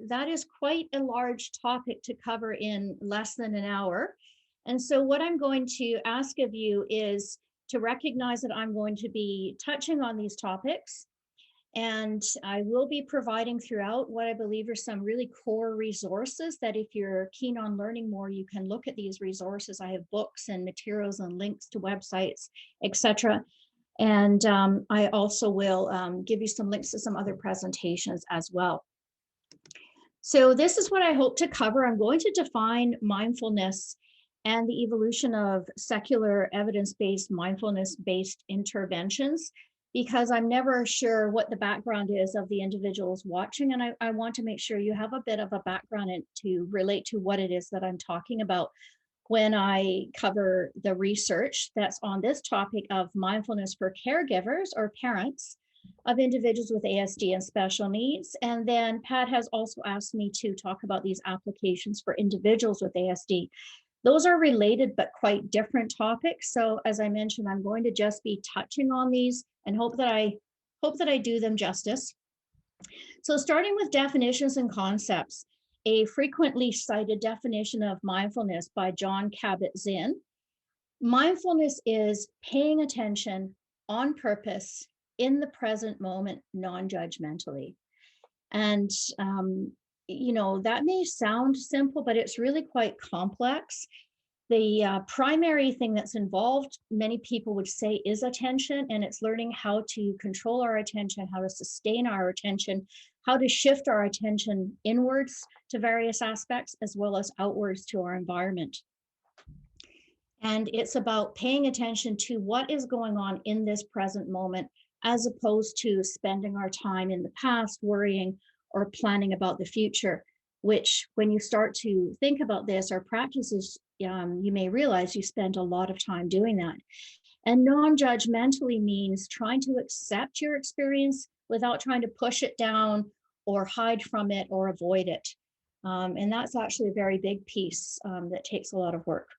that is quite a large topic to cover in less than an hour. And so what I'm going to ask of you is to recognize that I'm going to be touching on these topics. And I will be providing throughout what I believe are some really core resources that if you're keen on learning more, you can look at these resources. I have books and materials and links to websites, etc. And I also will give you some links to some other presentations as well. So this is what I hope to cover. I'm going to define mindfulness and the evolution of secular evidence-based mindfulness-based interventions, because I'm never sure what the background is of the individuals watching. And I want to make sure you have a bit of a background to relate to what it is that I'm talking about when I cover the research that's on this topic of mindfulness for caregivers or parents of individuals with ASD and special needs. And then Pat has also asked me to talk about these applications for individuals with ASD. Those are related but quite different topics. So as I mentioned, I'm going to just be touching on these and hope that I do them justice. So starting with definitions and concepts, a frequently cited definition of mindfulness by Jon Kabat-Zinn. Mindfulness is paying attention on purpose in the present moment, non-judgmentally. And that may sound simple, but it's really quite complex. The primary thing that's involved, many people would say, is attention, and it's learning how to control our attention, how to sustain our attention, how to shift our attention inwards to various aspects, as well as outwards to our environment. And it's about paying attention to what is going on in this present moment, as opposed to spending our time in the past worrying or planning about the future, which when you start to think about this or practices, you may realize you spend a lot of time doing that. And non-judgmentally means trying to accept your experience without trying to push it down or hide from it or avoid it. And that's actually a very big piece that takes a lot of work.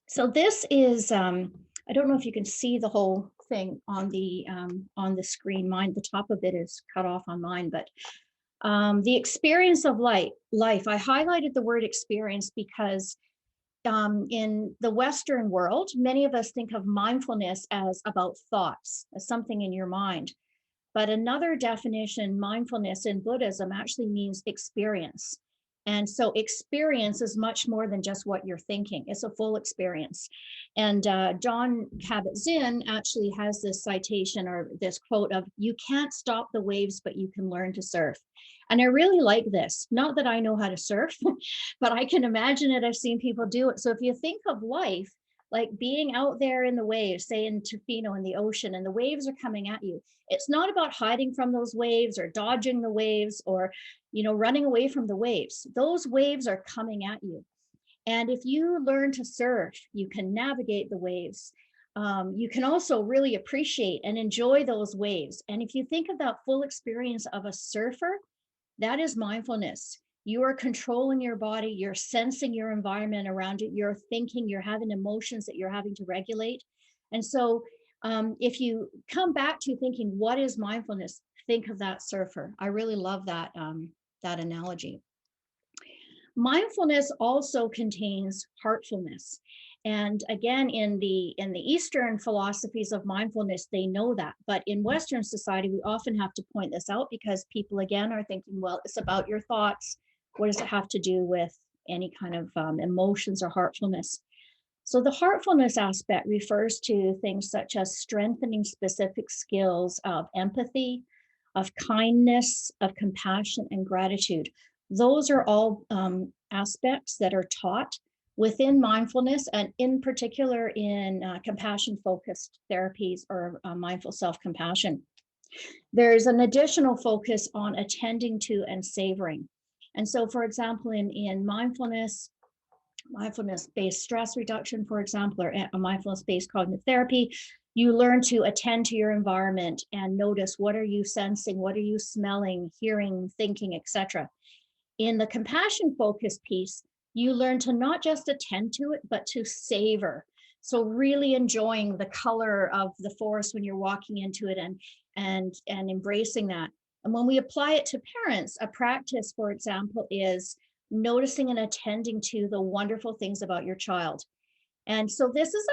So this is, I don't know if you can see the whole thing on the screen. Mine, the top of it is cut off on mine, but the experience of life. I highlighted the word experience because in the Western world, many of us think of mindfulness as about thoughts, as something in your mind. But another definition, mindfulness in Buddhism, actually means experience. And so experience is much more than just what you're thinking. It's a full experience. And Jon Kabat-Zinn actually has this citation or this quote of, "You can't stop the waves, but you can learn to surf." And I really like this. Not that I know how to surf, but I can imagine it. I've seen people do it. So if you think of life, like being out there in the waves, say in Tofino in the ocean, and the waves are coming at you. It's not about hiding from those waves or dodging the waves or, running away from the waves. Those waves are coming at you. And if you learn to surf, you can navigate the waves. You can also really appreciate and enjoy those waves. And if you think of that full experience of a surfer, that is mindfulness. You are controlling your body, you're sensing your environment around it, you're thinking, you're having emotions that you're having to regulate. And so if you come back to thinking, what is mindfulness? Think of that surfer. I really love that, that analogy. Mindfulness also contains heartfulness. And again, in the Eastern philosophies of mindfulness, they know that. But in Western society, we often have to point this out because people, again, are thinking, well, it's about your thoughts. What does it have to do with any kind of emotions or heartfulness? So the heartfulness aspect refers to things such as strengthening specific skills of empathy, of kindness, of compassion, and gratitude. Those are all aspects that are taught within mindfulness, and in particular in compassion-focused therapies or mindful self-compassion. There's an additional focus on attending to and savoring. And so, for example, in mindfulness-based stress reduction, for example, or a mindfulness-based cognitive therapy, you learn to attend to your environment and notice what are you sensing, what are you smelling, hearing, thinking, etc. In the compassion-focused piece, you learn to not just attend to it, but to savor. So really enjoying the color of the forest when you're walking into it and embracing that. And when we apply it to parents, a practice, for example, is noticing and attending to the wonderful things about your child. And so this is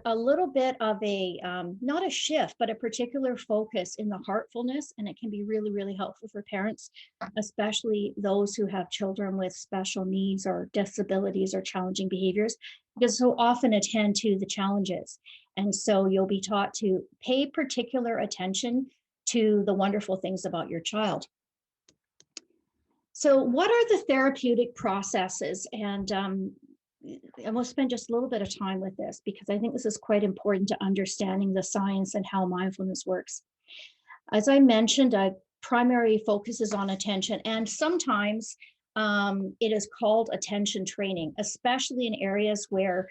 a little bit of a, not a shift, but a particular focus in the heartfulness. And it can be really, really helpful for parents, especially those who have children with special needs or disabilities or challenging behaviors, because so often attend to the challenges. And so you'll be taught to pay particular attention to the wonderful things about your child. So what are the therapeutic processes? And we'll spend just a little bit of time with this because I think this is quite important to understanding the science and how mindfulness works. As I mentioned, a primary focus is on attention, and sometimes it is called attention training, especially in areas where,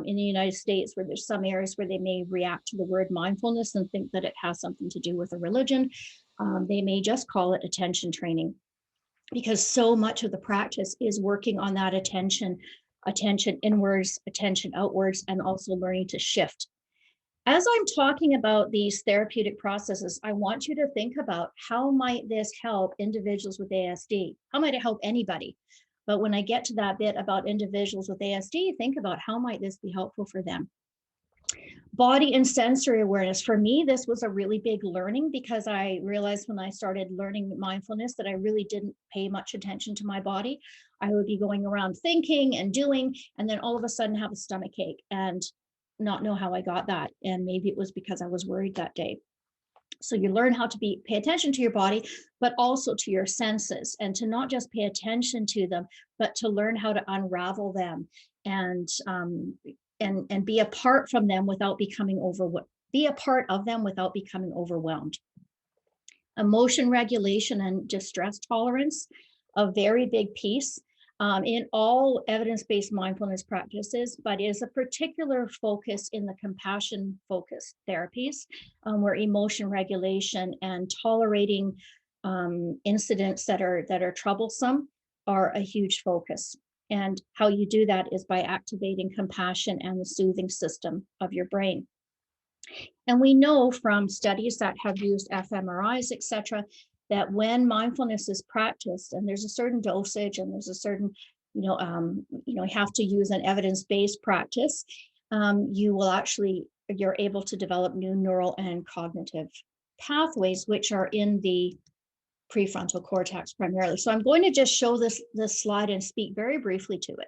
in the United States, where there's some areas where they may react to the word mindfulness and think that it has something to do with a religion. They may just call it attention training, because so much of the practice is working on that attention inwards, attention outwards, and also learning to shift. As I'm talking about these therapeutic processes, I want you to think about how might this help individuals with ASD? How might it help anybody? But when I get to that bit about individuals with ASD, think about how might this be helpful for them. Body and sensory awareness. For me, this was a really big learning because I realized when I started learning mindfulness that I really didn't pay much attention to my body. I would be going around thinking and doing, and then all of a sudden have a stomach ache and not know how I got that. And maybe it was because I was worried that day. So you learn how to pay attention to your body, but also to your senses, and to not just pay attention to them, but to learn how to unravel them and be apart from them without becoming overwhelmed. Emotion regulation and distress tolerance, a very big piece in all evidence-based mindfulness practices, but is a particular focus in the compassion-focused therapies, where emotion regulation and tolerating incidents that are troublesome are a huge focus. And how you do that is by activating compassion and the soothing system of your brain. And we know from studies that have used fMRIs, et cetera, that when mindfulness is practiced, and there's a certain dosage and there's a certain, you have to use an evidence-based practice, you're able to develop new neural and cognitive pathways, which are in the prefrontal cortex primarily. So I'm going to just show this slide and speak very briefly to it.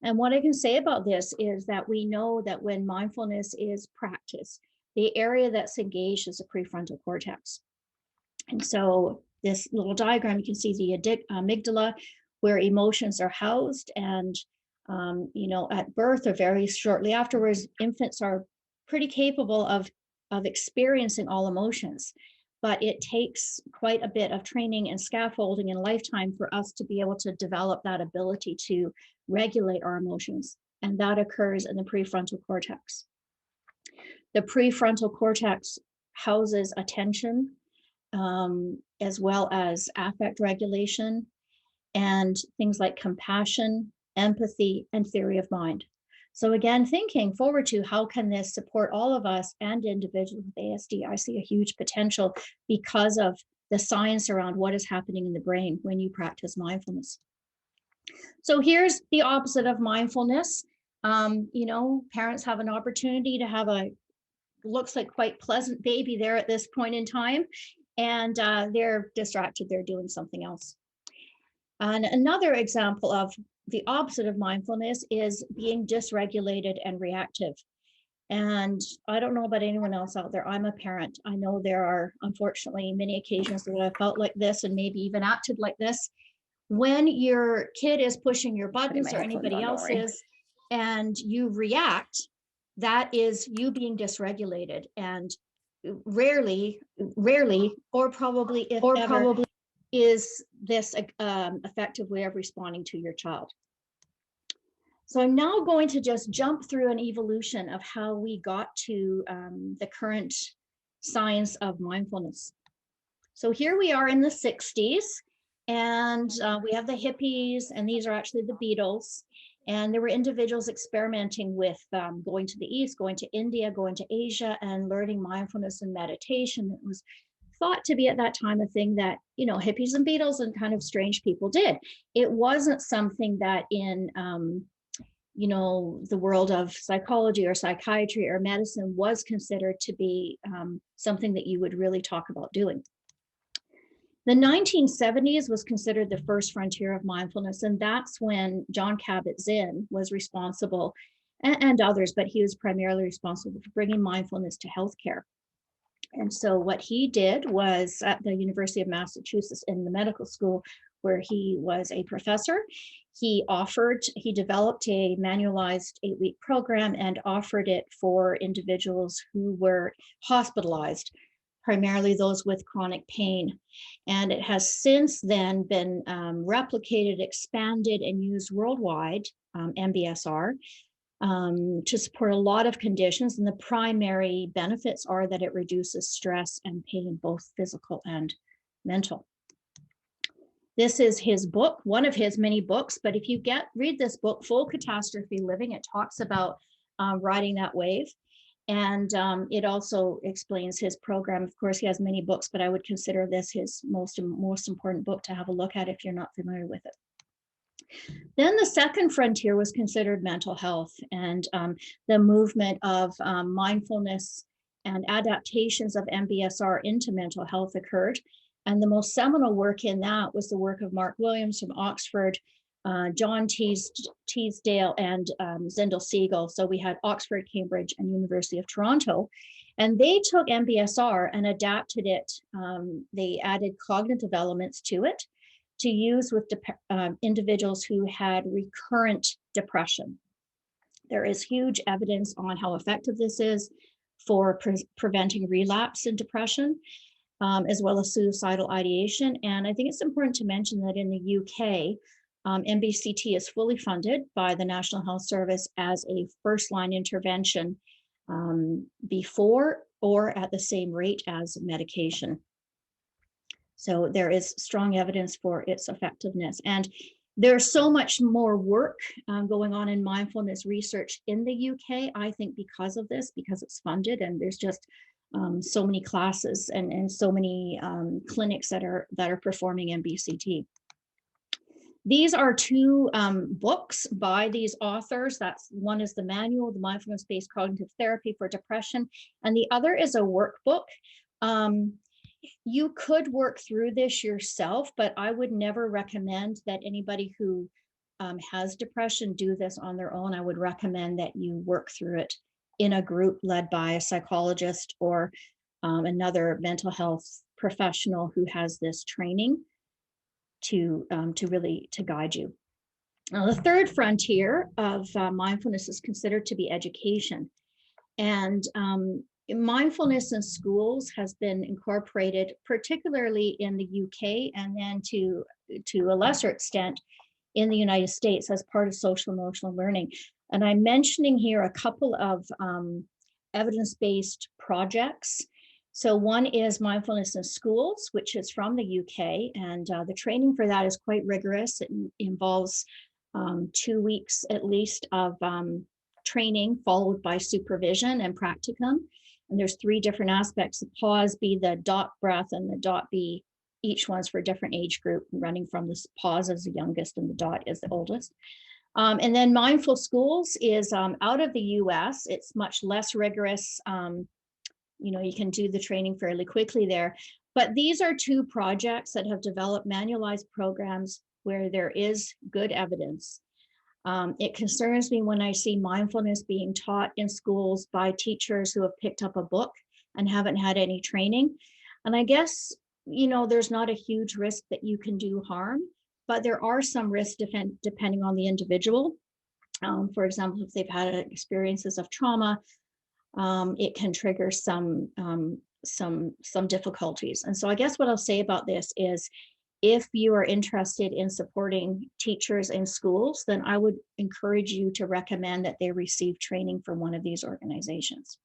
And what I can say about this is that we know that when mindfulness is practiced, the area that's engaged is the prefrontal cortex. And so this little diagram, you can see the amygdala, where emotions are housed. And, at birth or very shortly afterwards, infants are pretty capable of experiencing all emotions. But it takes quite a bit of training and scaffolding and lifetime for us to be able to develop that ability to regulate our emotions. And that occurs in the prefrontal cortex. The prefrontal cortex houses attention, as well as affect regulation, and things like compassion, empathy, and theory of mind. So again, thinking forward to how can this support all of us and individuals with ASD, I see a huge potential because of the science around what is happening in the brain when you practice mindfulness. So here's the opposite of mindfulness. Parents have an opportunity to have looks like quite pleasant baby there at this point in time, and they're distracted, they're doing something else. And another example of the opposite of mindfulness is being dysregulated and reactive. And I don't know about anyone else out there. I'm a parent. I know there are, unfortunately, many occasions that I felt like this and maybe even acted like this. When your kid is pushing your buttons or anybody else is, and you react, that is you being dysregulated. And rarely, or probably if ever, is this effective way of responding to your child. So I'm now going to just jump through an evolution of how we got to the current science of mindfulness. So here we are in the 60s, and we have the hippies, and these are actually the Beatles. And there were individuals experimenting with going to the East, going to India, going to Asia, and learning mindfulness and meditation. It was thought to be at that time a thing that, you know, hippies and Beatles and kind of strange people did. It wasn't something that in, you know, the world of psychology or psychiatry or medicine was considered to be something that you would really talk about doing. The 1970s was considered the first frontier of mindfulness, and that's when John Kabat-Zinn was responsible, and others, but he was primarily responsible for bringing mindfulness to healthcare. And so what he did was at the University of Massachusetts in the medical school, where he was a professor, he developed a manualized 8-week program and offered it for individuals who were hospitalized, primarily those with chronic pain. And it has since then been replicated, expanded, and used worldwide, MBSR, to support a lot of conditions. And the primary benefits are that it reduces stress and pain, both physical and mental. This is his book, one of his many books, but if you read this book, Full Catastrophe Living, it talks about riding that wave. And it also explains his program. Of course, he has many books, but I would consider this his most important book to have a look at if you're not familiar with it. Then the second frontier was considered mental health, and the movement of mindfulness and adaptations of MBSR into mental health occurred. And the most seminal work in that was the work of Mark Williams from Oxford, John Teasdale, and Zindel Siegel. So we had Oxford, Cambridge, and University of Toronto. And they took MBSR and adapted it. They added cognitive elements to it to use with individuals who had recurrent depression. There is huge evidence on how effective this is for preventing relapse in depression, as well as suicidal ideation. And I think it's important to mention that in the UK, MBCT is fully funded by the National Health Service as a first-line intervention before or at the same rate as medication. So there is strong evidence for its effectiveness. And there's so much more work going on in mindfulness research in the UK, I think, because of this, because it's funded, and there's just so many classes and so many clinics that are performing MBCT. These are two books by these authors. One is the manual, the Mindfulness-Based Cognitive Therapy for Depression, and the other is a workbook. You could work through this yourself, but I would never recommend that anybody who has depression do this on their own. I would recommend that you work through it in a group led by a psychologist or another mental health professional who has this training to guide you. Now, the third frontier of mindfulness is considered to be education. And mindfulness in schools has been incorporated, particularly in the UK, and then to a lesser extent in the United States as part of social emotional learning. And I'm mentioning here a couple of evidence-based projects. So one is Mindfulness in Schools, which is from the UK, and the training for that is quite rigorous. It involves 2 weeks at least of training, followed by supervision and practicum. And there's 3 different aspects: the pause, be the dot breath, and the dot be. Each one's for a different age group, running from the pause as the youngest and the dot is the oldest. And then Mindful Schools is out of the US. It's much less rigorous. You can do the training fairly quickly there. But these are 2 projects that have developed manualized programs where there is good evidence. It concerns me when I see mindfulness being taught in schools by teachers who have picked up a book and haven't had any training. And I guess, there's not a huge risk that you can do harm, but there are some risks depending on the individual. For example, if they've had experiences of trauma, it can trigger some difficulties. And so I guess what I'll say about this is, if you are interested in supporting teachers in schools, then I would encourage you to recommend that they receive training from one of these organizations.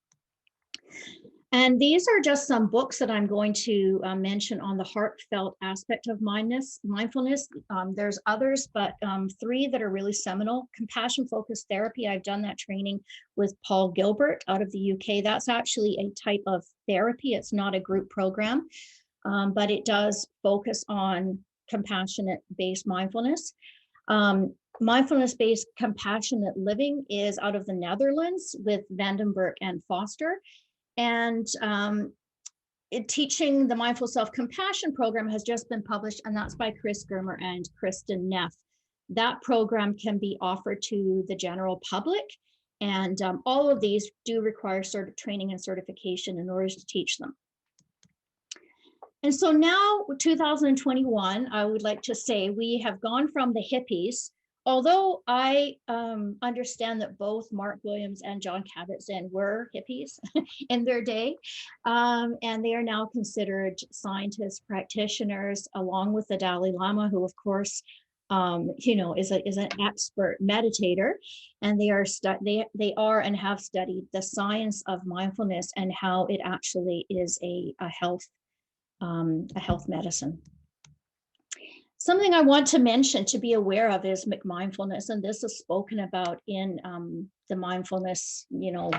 And these are just some books that I'm going to mention on the heartfelt aspect of mindfulness. There's others, but 3 that are really seminal. Compassion-focused therapy. I've done that training with Paul Gilbert out of the UK. That's actually a type of therapy. It's not a group program. but it does focus on compassionate-based mindfulness. Mindfulness-based compassionate living is out of the Netherlands with Vandenberg and Foster. And teaching the Mindful Self-Compassion program has just been published, and that's by Chris Germer and Kristen Neff. That program can be offered to the general public, and all of these do require sort of training and certification in order to teach them. And so now, 2021, I would like to say we have gone from the hippies, although I understand that both Mark Williams and John Kabat-Zinn were hippies in their day, and they are now considered scientists, practitioners, along with the Dalai Lama, who of course, is an expert meditator, and they are and have studied the science of mindfulness and how it actually is a health medicine. Something I want to mention to be aware of is mindfulness, and this is spoken about in the mindfulness,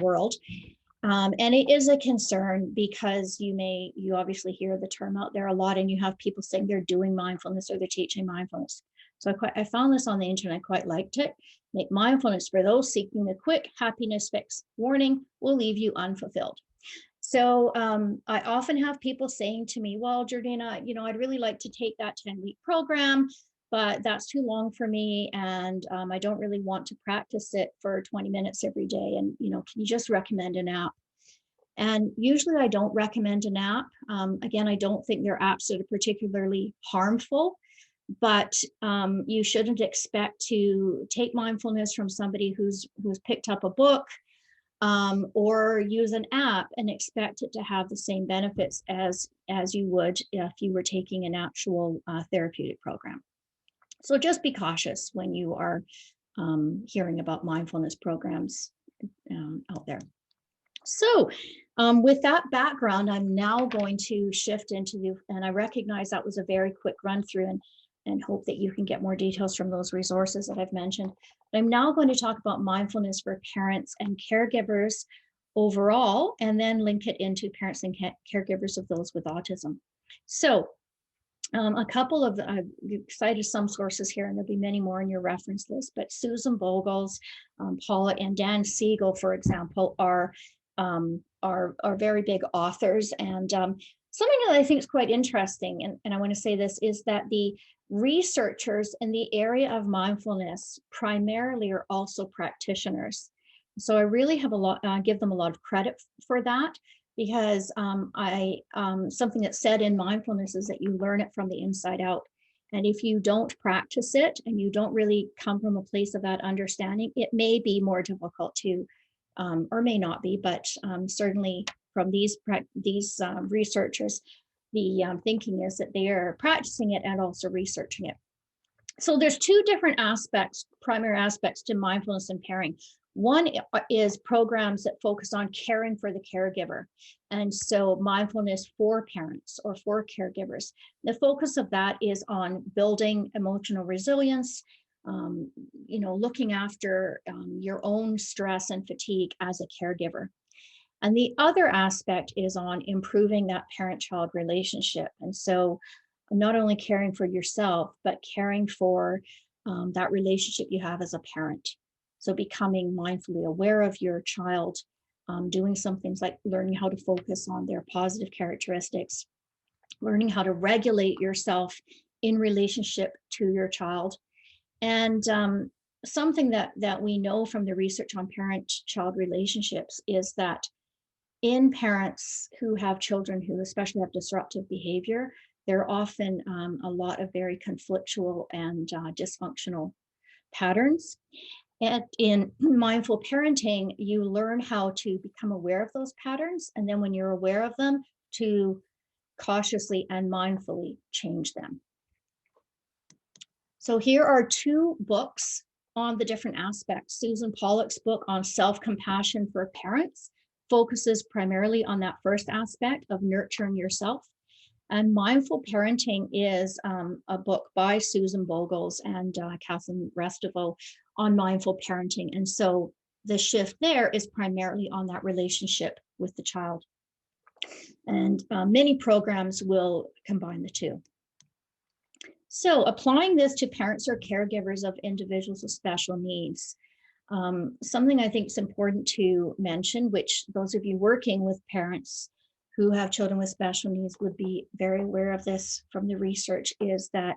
world. And it is a concern because you obviously hear the term out there a lot, and you have people saying they're doing mindfulness or they're teaching mindfulness. So I found this on the internet, quite liked it. Make mindfulness for those seeking the quick happiness fix. Warning, will leave you unfulfilled. So I often have people saying to me, well, Georgina, I'd really like to take that 10-week program, but that's too long for me. And I don't really want to practice it for 20 minutes every day. And, can you just recommend an app? And usually I don't recommend an app. Again, I don't think they're apps that are particularly harmful, but you shouldn't expect to take mindfulness from somebody who's picked up a book, or use an app and expect it to have the same benefits as you would if you were taking an actual therapeutic program. So just be cautious when you are hearing about mindfulness programs out there. So with that background, I'm now going to shift into and I recognize that was a very quick run through, and hope that you can get more details from those resources that I've mentioned. But I'm now going to talk about mindfulness for parents and caregivers overall, and then link it into parents and caregivers of those with autism. So a couple of, I've cited some sources here, and there'll be many more in your reference list, but Susan Bogles, Paula and Dan Siegel, for example, are very big authors. And something that I think is quite interesting, and I want to say this, is that the researchers in the area of mindfulness primarily are also practitioners. So I really have give them a lot of credit for that, because something that's said in mindfulness is that you learn it from the inside out. And if you don't practice it and you don't really come from a place of that understanding, it may be more difficult to, or may not be, but certainly from these researchers, the thinking is that they are practicing it and also researching it. So there's two different aspects, primary aspects to mindfulness and pairing. One is programs that focus on caring for the caregiver. And so mindfulness for parents or for caregivers. The focus of that is on building emotional resilience, looking after your own stress and fatigue as a caregiver. And the other aspect is on improving that parent-child relationship. And so not only caring for yourself, but caring for that relationship you have as a parent. So becoming mindfully aware of your child, doing some things like learning how to focus on their positive characteristics, learning how to regulate yourself in relationship to your child. And something that we know from the research on parent-child relationships is that in parents who have children who especially have disruptive behavior, there are often a lot of very conflictual and dysfunctional patterns. And in mindful parenting, you learn how to become aware of those patterns. And then when you're aware of them, to cautiously and mindfully change them. So here are two books on the different aspects. Susan Pollack's book on self-compassion for parents focuses primarily on that first aspect of nurturing yourself. And Mindful Parenting is a book by Susan Bogles and Catherine Restivo on mindful parenting. And so the shift there is primarily on that relationship with the child. And many programs will combine the two. So applying this to parents or caregivers of individuals with special needs. Something I think is important to mention, which those of you working with parents who have children with special needs would be very aware of this from the research, is that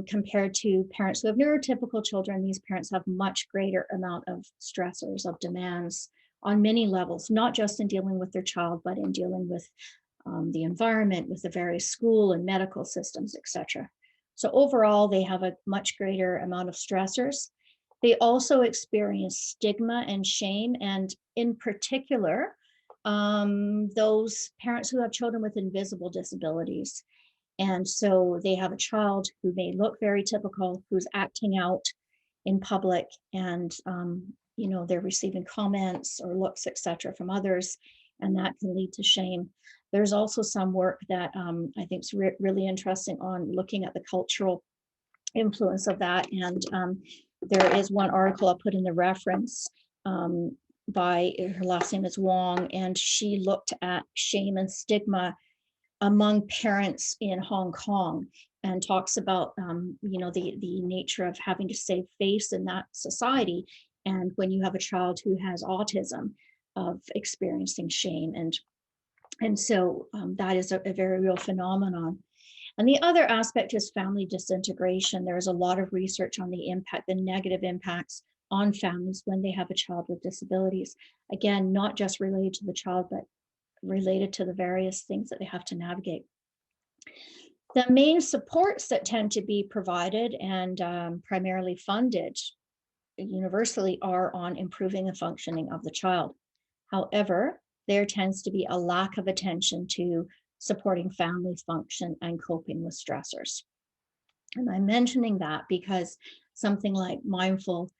compared to parents who have neurotypical children, these parents have much greater amount of stressors, of demands on many levels, not just in dealing with their child, but in dealing with the environment, with the various school and medical systems, etc. So overall, they have a much greater amount of stressors. They also experience stigma and shame, and in particular, those parents who have children with invisible disabilities. And so they have a child who may look very typical, who's acting out in public, and they're receiving comments or looks, etc., from others, and that can lead to shame. There's also some work that I think is really interesting on looking at the cultural influence of that. And there is one article I'll put in the reference by, her last name is Wong, and she looked at shame and stigma among parents in Hong Kong, and talks about the nature of having to save face in that society, and when you have a child who has autism, of experiencing shame, and so that is a very real phenomenon. And the other aspect is family disintegration. There's a lot of research on the negative impacts on families when they have a child with disabilities. Again, not just related to the child, but related to the various things that they have to navigate. The main supports that tend to be provided and primarily funded universally are on improving the functioning of the child. However, there tends to be a lack of attention to supporting family function and coping with stressors. And I'm mentioning that because something like mindful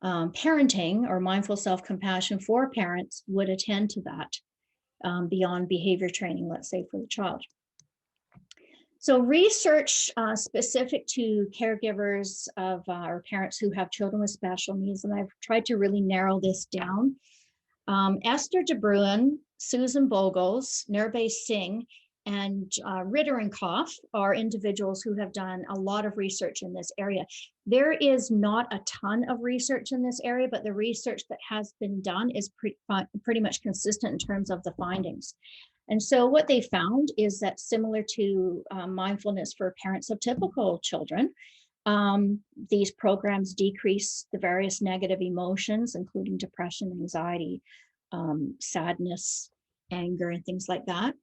parenting or mindful self-compassion for parents would attend to that beyond behavior training, let's say, for the child. So research specific to caregivers of or parents who have children with special needs, and I've tried to really narrow this down. Esther de Bruin, Susan Bogles, Nirbhay Singh, and Ritter and Koff are individuals who have done a lot of research in this area. There is not a ton of research in this area, but the research that has been done is pretty much consistent in terms of the findings. And so what they found is that, similar to mindfulness for parents of typical children, these programs decrease the various negative emotions, including depression, anxiety, sadness, anger, and things like that,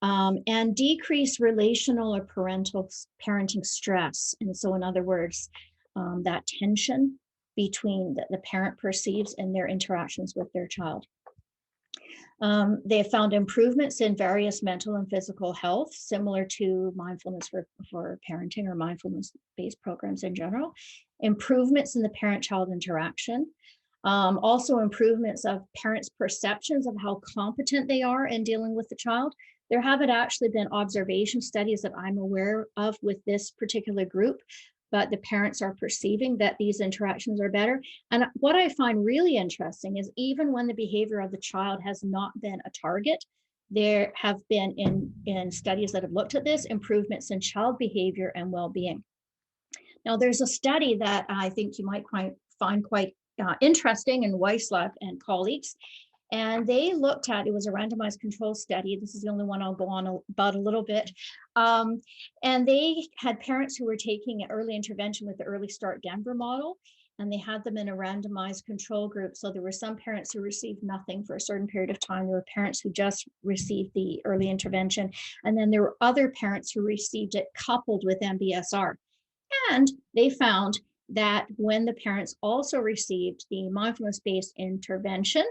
and decrease relational or parenting stress. And so, in other words, that tension between that the parent perceives in their interactions with their child. They have found improvements in various mental and physical health, similar to mindfulness for parenting or mindfulness-based programs in general. Improvements in the parent-child interaction. Also improvements of parents' perceptions of how competent they are in dealing with the child. There haven't actually been observation studies that I'm aware of with this particular group, but the parents are perceiving that these interactions are better. And what I find really interesting is, even when the behavior of the child has not been a target, there have been in studies that have looked at this, improvements in child behavior and well-being. Now, there's a study that I think you might find quite interesting in Weislav and colleagues. And they looked at, it was a randomized control study. This is the only one I'll go on about a little bit. And they had parents who were taking early intervention with the Early Start Denver model, and they had them in a randomized control group. So there were some parents who received nothing for a certain period of time. There were parents who just received the early intervention. And then there were other parents who received it coupled with MBSR. And they found that when the parents also received the mindfulness-based intervention,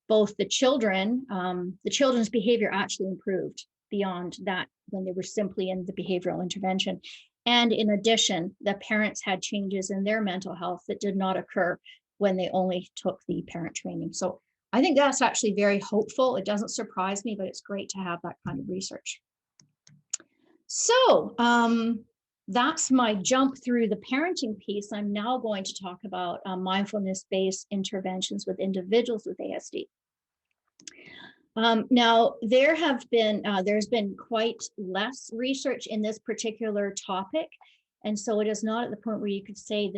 both the children's behavior actually improved beyond that when they were simply in the behavioral intervention. And in addition, the parents had changes in their mental health that did not occur when they only took the parent training. So I think that's actually very hopeful. It doesn't surprise me, but it's great to have that kind of research. So that's my jump through the parenting piece. I'm now going to talk about mindfulness-based interventions with individuals with ASD. Now, there's been quite less research in this particular topic. And so it is not at the point where you could say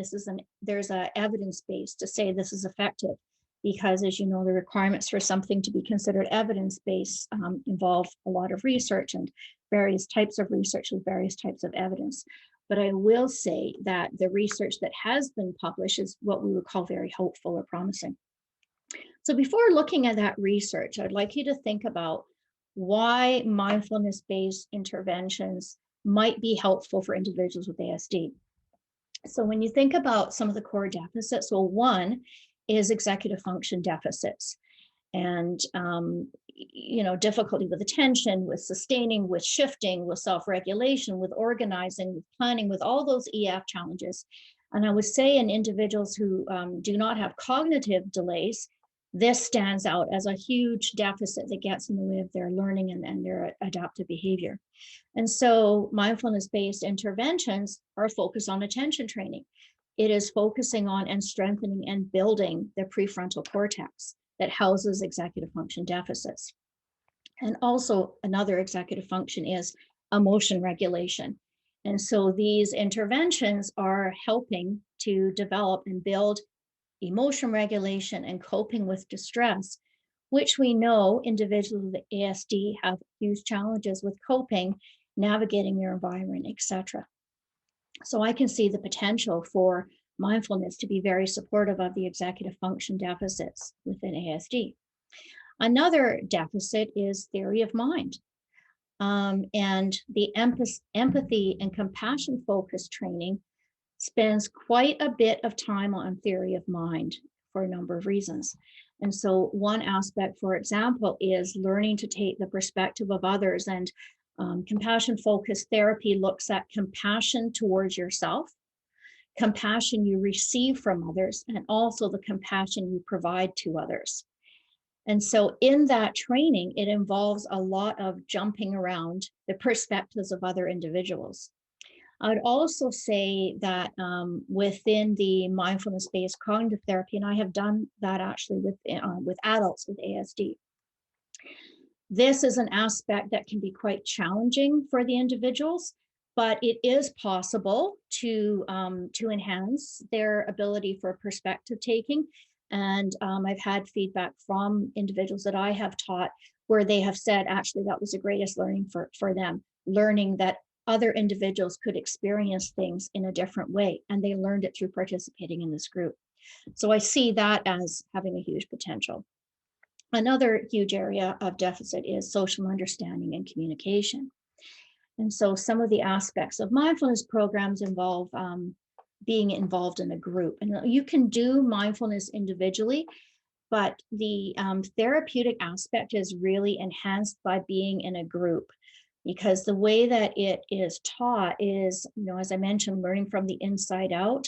there's a evidence base to say this is effective, because as you know, the requirements for something to be considered evidence-based involve a lot of research and various types of research with various types of evidence. But I will say that the research that has been published is what we would call very hopeful or promising. So before looking at that research, I'd like you to think about why mindfulness-based interventions might be helpful for individuals with ASD. So when you think about some of the core deficits, well, one is executive function deficits, and difficulty with attention, with sustaining, with shifting, with self-regulation, with organizing, with planning, with all those EF challenges. And I would say in individuals who do not have cognitive delays, this stands out as a huge deficit that gets in the way of their learning and their adaptive behavior. And so mindfulness-based interventions are focused on attention training. It is focusing on and strengthening and building the prefrontal cortex that houses executive function deficits. And also another executive function is emotion regulation. And so these interventions are helping to develop and build emotion regulation and coping with distress, which we know individuals with ASD have huge challenges with coping, navigating their environment, etc. So I can see the potential for mindfulness to be very supportive of the executive function deficits within ASD. Another deficit is theory of mind. And the empathy and compassion focused training spends quite a bit of time on theory of mind for a number of reasons. And so one aspect, for example, is learning to take the perspective of others. And compassion-focused therapy looks at compassion towards yourself, compassion you receive from others, and also the compassion you provide to others. And so in that training, it involves a lot of jumping around the perspectives of other individuals. I would also say that within the mindfulness-based cognitive therapy, and I have done that actually with adults with ASD, this is an aspect that can be quite challenging for the individuals, but it is possible to enhance their ability for perspective taking. And I've had feedback from individuals that I have taught where they have said, actually, that was the greatest learning for them, learning that other individuals could experience things in a different way. And they learned it through participating in this group. So I see that as having a huge potential. Another huge area of deficit is social understanding and communication. And so some of the aspects of mindfulness programs involve being involved in a group. And you can do mindfulness individually, but the therapeutic aspect is really enhanced by being in a group, because the way that it is taught is, as I mentioned, learning from the inside out.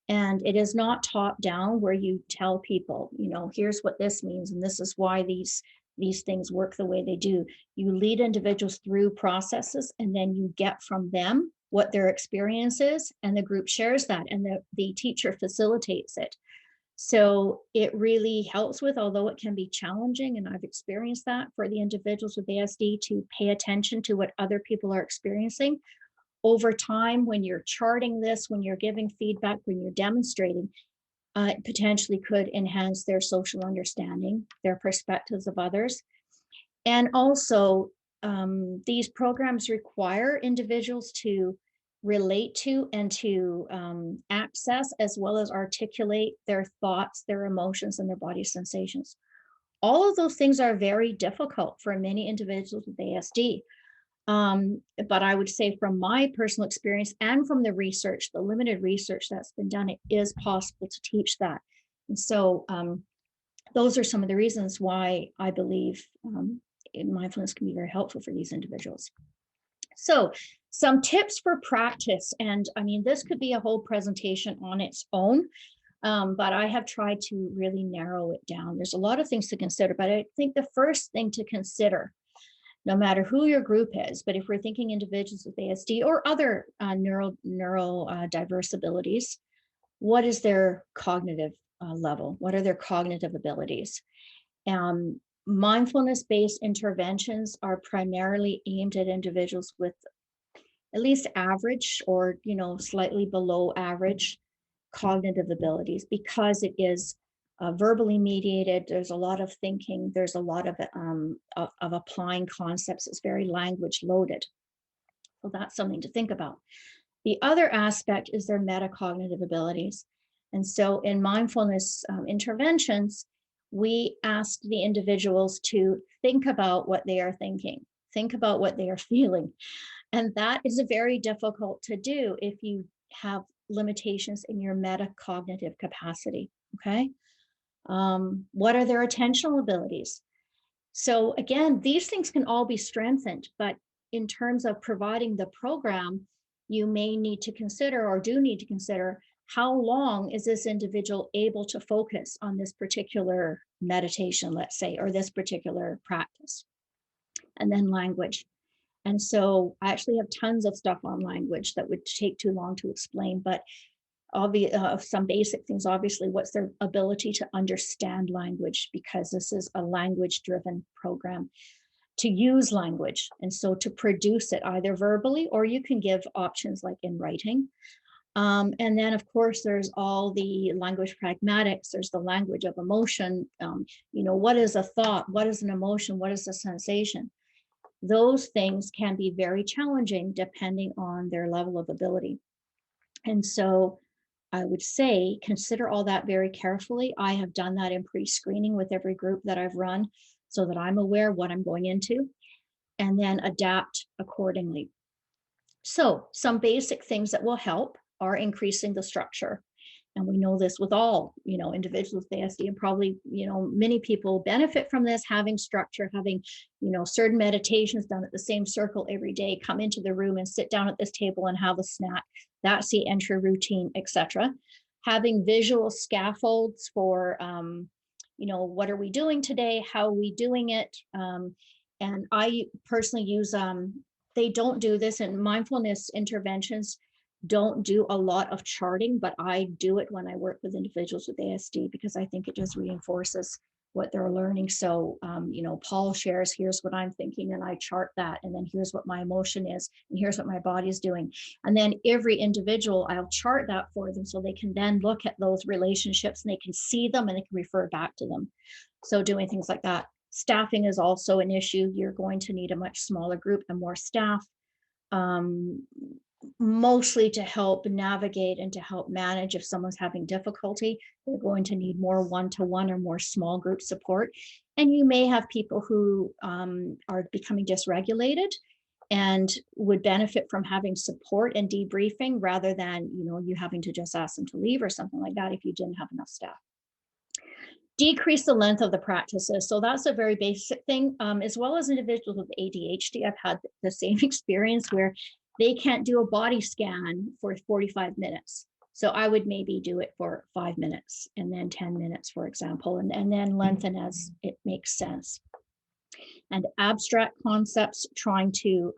And it is not top down where you tell people, here's what this means, and this is why these things work the way they do. You lead individuals through processes, and then you get from them what their experience is, and the group shares that, and the teacher facilitates it. So it really helps with, although it can be challenging, and I've experienced that for the individuals with ASD, to pay attention to what other people are experiencing. Over time, when you're charting this, when you're giving feedback, when you're demonstrating, it potentially could enhance their social understanding, their perspectives of others. And also, these programs require individuals to relate to and to access as well as articulate their thoughts, their emotions, and their body sensations. All of those things are very difficult for many individuals with ASD. But I would say from my personal experience and from the research, the limited research that's been done, it is possible to teach that. And so those are some of the reasons why I believe mindfulness can be very helpful for these individuals. So some tips for practice, and I mean, this could be a whole presentation on its own, but I have tried to really narrow it down. There's a lot of things to consider, but I think the first thing to consider, no matter who your group is, but if we're thinking individuals with ASD or other neurodiverse abilities, what is their cognitive level? What are their cognitive abilities? mindfulness-based interventions are primarily aimed at individuals with at least average or, slightly below average cognitive abilities, because it is verbally mediated. There's a lot of thinking. There's a lot of applying concepts. It's very language loaded. So that's something to think about. The other aspect is their metacognitive abilities. And so in mindfulness interventions, we ask the individuals to think about what they are thinking, think about what they are feeling. And that is very difficult to do if you have limitations in your metacognitive capacity. Okay. What are their attentional abilities? So again, these things can all be strengthened, but in terms of providing the program, you may need to consider, or do need to consider, how long is this individual able to focus on this particular meditation, let's say, or this particular practice. And then language. And so I actually have tons of stuff on language that would take too long to explain, but some basic things. Obviously, what's their ability to understand language, because this is a language-driven program, to use language, and so to produce it either verbally, or you can give options like in writing. And then, of course, there's all the language pragmatics. There's the language of emotion. What is a thought? What is an emotion? What is a sensation? Those things can be very challenging depending on their level of ability. And so I would say consider all that very carefully. I have done that in pre-screening with every group that I've run, so that I'm aware what I'm going into, and then adapt accordingly. So some basic things that will help are increasing the structure. And we know this with all, individuals with ASD, and probably, many people benefit from this, having structure, having, certain meditations done at the same circle every day, come into the room and sit down at this table and have a snack. That's the entry routine, etc. Having visual scaffolds for, what are we doing today? How are we doing it? And I personally use, they don't do this in mindfulness interventions, don't do a lot of charting, but I do it when I work with individuals with ASD, because I think it just reinforces what they're learning. So, Paul shares, here's what I'm thinking, and I chart that, and then here's what my emotion is, and here's what my body is doing. And then every individual, I'll chart that for them so they can then look at those relationships and they can see them and they can refer back to them. So doing things like that. Staffing is also an issue. You're going to need a much smaller group and more staff. Mostly to help navigate and to help manage if someone's having difficulty. They're going to need more one-to-one or more small group support. And you may have people who are becoming dysregulated and would benefit from having support and debriefing, rather than you having to just ask them to leave or something like that if you didn't have enough staff. Decrease the length of the practices. So that's a very basic thing. As well as individuals with ADHD, I've had the same experience where they can't do a body scan for 45 minutes. So I would maybe do it for 5 minutes and then 10 minutes, for example, and then lengthen as it makes sense. And abstract concepts, trying to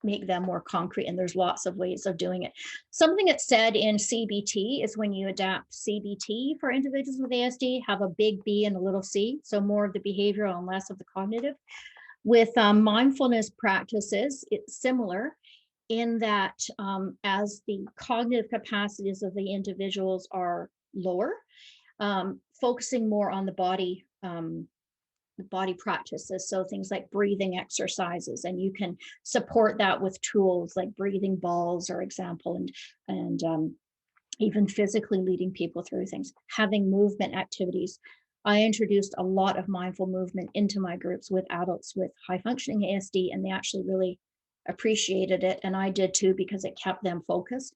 make them more concrete. And there's lots of ways of doing it. Something that's said in CBT is when you adapt CBT for individuals with ASD, have a big B and a little c, so more of the behavioral and less of the cognitive. With mindfulness practices, it's similar in that as the cognitive capacities of the individuals are lower, focusing more on the body practices. So things like breathing exercises, and you can support that with tools like breathing balls, or example, and even physically leading people through things. Having movement activities. I introduced a lot of mindful movement into my groups with adults with high functioning ASD, and they actually really appreciated it, and I did too, because it kept them focused.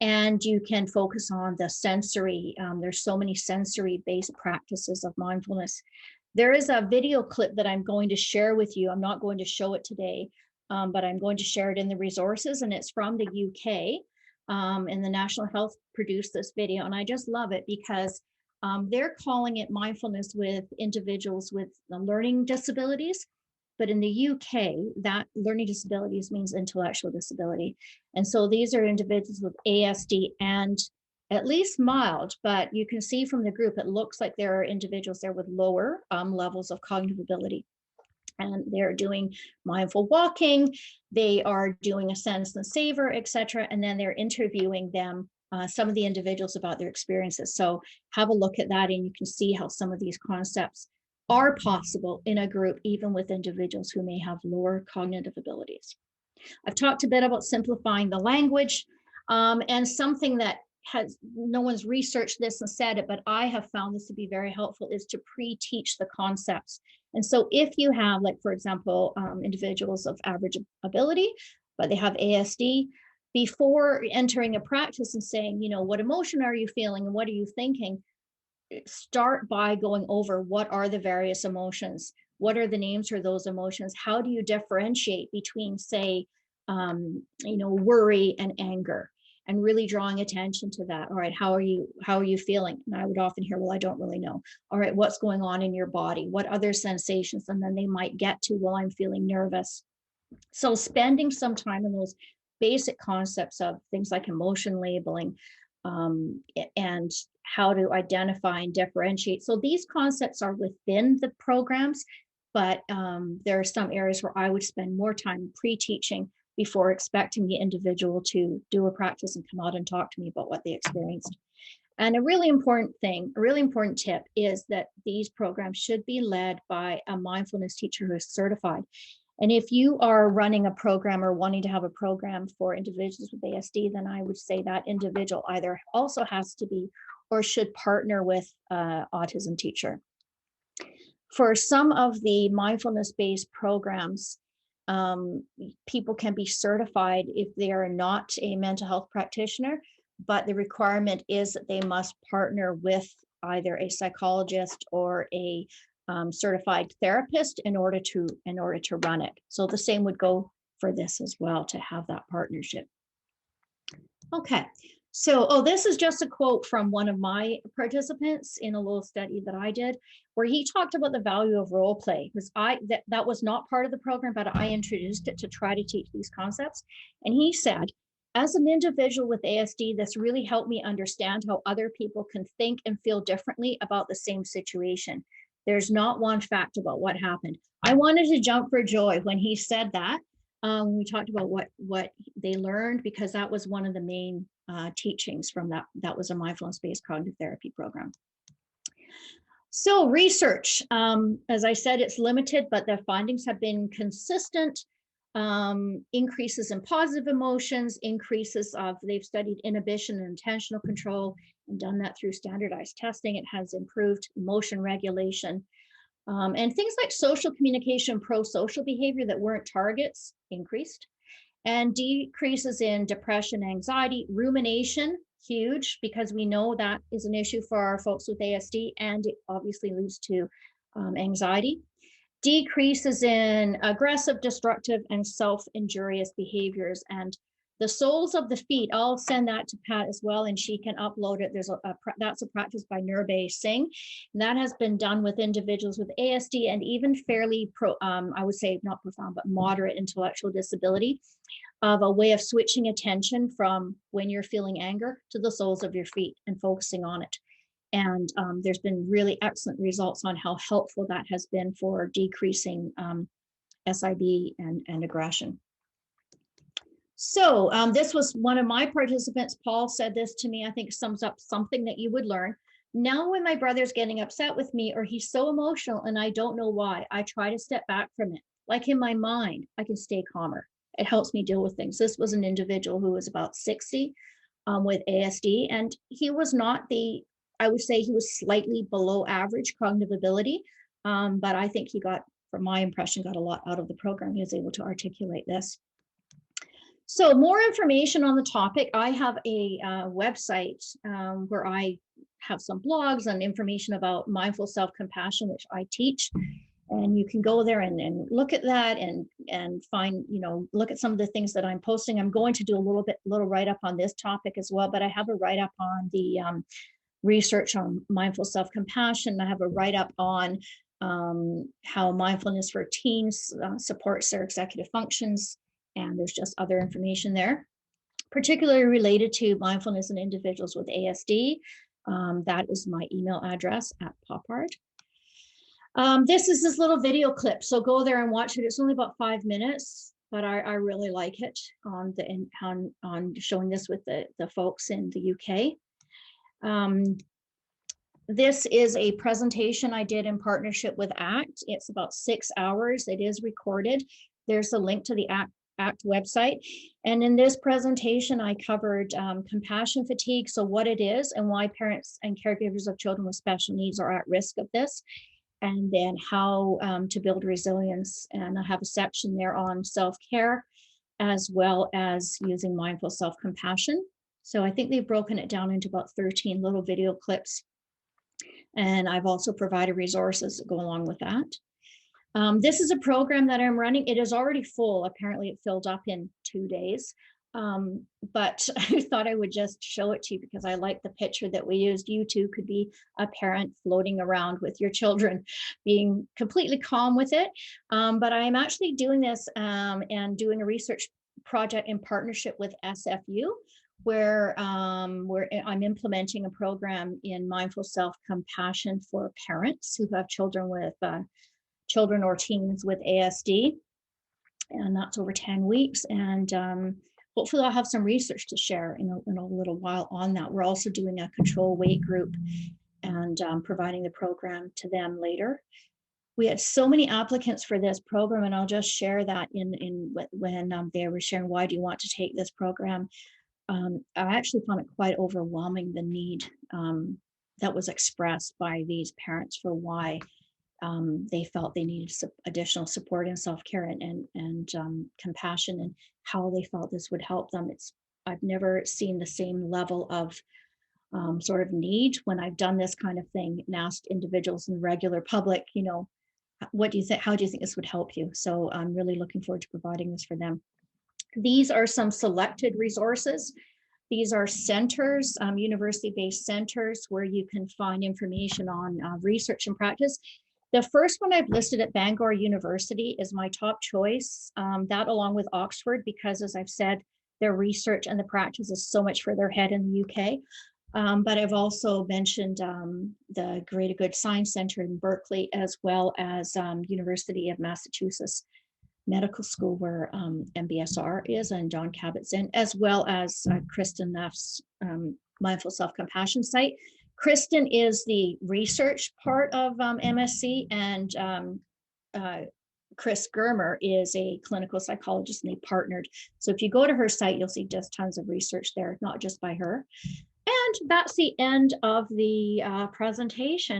And you can focus on the sensory. There's so many sensory based practices of mindfulness. There is a video clip that I'm going to share with you. I'm not going to show it today, but I'm going to share it in the resources, and it's from the UK. And the National Health produced this video, and I just love it because they're calling it mindfulness with individuals with learning disabilities. But in the UK, that learning disabilities means intellectual disability. And so these are individuals with ASD and at least mild, but you can see from the group, it looks like there are individuals there with lower levels of cognitive ability. And they're doing mindful walking, they are doing a sense and savor, etc. And then they're interviewing them, some of the individuals, about their experiences. So have a look at that and you can see how some of these concepts are possible in a group, even with individuals who may have lower cognitive abilities. I've talked a bit about simplifying the language, and something that no one's researched this and said it, but I have found this to be very helpful, is to pre-teach the concepts. And so if you have, like, for example, individuals of average ability, but they have ASD, before entering a practice and saying, what emotion are you feeling and what are you thinking, start by going over what are the various emotions, what are the names for those emotions, how do you differentiate between, say, worry and anger, and really drawing attention to that. All right, how are you feeling? And I would often hear, well, I don't really know. All right, what's going on in your body? What other sensations? And then they might get to, well, I'm feeling nervous. So spending some time in those basic concepts of things like emotion labeling, and how to identify and differentiate. So these concepts are within the programs, but there are some areas where I would spend more time pre-teaching before expecting the individual to do a practice and come out and talk to me about what they experienced. And a really important tip is that these programs should be led by a mindfulness teacher who is certified. And if you are running a program or wanting to have a program for individuals with ASD, then I would say that individual either also has to be or should partner with an autism teacher. For some of the mindfulness-based programs, people can be certified if they are not a mental health practitioner, but the requirement is that they must partner with either a psychologist or a certified therapist in order to run it. So the same would go for this as well, to have that partnership. Okay, so this is just a quote from one of my participants in a little study that I did, where he talked about the value of role play, because that was not part of the program, but I introduced it to try to teach these concepts. And he said, as an individual with ASD, this really helped me understand how other people can think and feel differently about the same situation. There's not one fact about what happened. I wanted to jump for joy when he said that. We talked about what they learned, because that was one of the main teachings from that. That was a mindfulness-based cognitive therapy program. So research, as I said, it's limited, but the findings have been consistent. Increases in positive emotions, they've studied inhibition and intentional control and done that through standardized testing. It has improved emotion regulation. And things like social communication, pro-social behavior that weren't targets increased, and decreases in depression, anxiety, rumination, huge, because we know that is an issue for our folks with ASD, and it obviously leads to anxiety. Decreases in aggressive, destructive, and self-injurious behaviors. And the soles of the feet, I'll send that to Pat as well, and she can upload it. That's a practice by Nurbay Singh. And that has been done with individuals with ASD and even fairly, I would say not profound, but moderate intellectual disability, of a way of switching attention from when you're feeling anger to the soles of your feet and focusing on it. And there's been really excellent results on how helpful that has been for decreasing SIB and aggression. So this was one of my participants. Paul said this to me, I think sums up something that you would learn. Now when my brother's getting upset with me, or he's so emotional and I don't know why, I try to step back from it. Like in my mind, I can stay calmer. It helps me deal with things. This was an individual who was about 60 with ASD, and he was not I would say he was slightly below average cognitive ability, but I think he got, from my impression, got a lot out of the program. He was able to articulate this. So more information on the topic, I have a website where I have some blogs and information about mindful self-compassion, which I teach. And you can go there and look at that and find, look at some of the things that I'm posting. I'm going to do a little write-up on this topic as well, but I have a write-up on the research on mindful self-compassion. I have a write-up on how mindfulness for teens supports their executive functions, and there's just other information there. particularly related to mindfulness in individuals with ASD. That is my email address at Popart. This is this little video clip, so go there and watch it. It's only about 5 minutes, but I really like it on showing this with the folks in the UK. This is a presentation I did in partnership with ACT. It's about 6 hours. It is recorded. There's a link to the ACT website. And in this presentation, I covered compassion fatigue, so what it is and why parents and caregivers of children with special needs are at risk of this, and then how to build resilience. And I have a section there on self-care, as well as using mindful self-compassion. So I think they've broken it down into about 13 little video clips. And I've also provided resources that go along with that. This is a program that I'm running. It is already full. Apparently it filled up in 2 days. But I thought I would just show it to you because I like the picture that we used. You too could be a parent floating around with your children, being completely calm with it. But I'm actually doing this and doing a research project in partnership with SFU, where I'm implementing a program in mindful self-compassion for parents who have children or teens with ASD. And that's over 10 weeks. And hopefully I'll have some research to share in a little while on that. We're also doing a control weight group and providing the program to them later. We had so many applicants for this program, and I'll just share that when they were sharing, why do you want to take this program? I actually found it quite overwhelming, the need that was expressed by these parents for why they felt they needed additional support and self-care and compassion, and how they felt this would help them. I've never seen the same level of sort of need when I've done this kind of thing and asked individuals in the regular public, you know, what do you think? How do you think this would help you? So I'm really looking forward to providing this for them. These are some selected resources. These are centers, university-based centers, where you can find information on research and practice. The first one I've listed at Bangor University is my top choice, that along with Oxford, because as I've said, their research and the practice is so much further ahead in the UK. But I've also mentioned the Greater Good Science Center in Berkeley, as well as University of Massachusetts Medical School, where MBSR is and John Cabot's in, as well as Kristen Neff's Mindful Self-Compassion site. Kristen is the research part of MSc, and Chris Germer is a clinical psychologist, and they partnered. So if you go to her site, you'll see just tons of research there, not just by her. And that's the end of the presentation.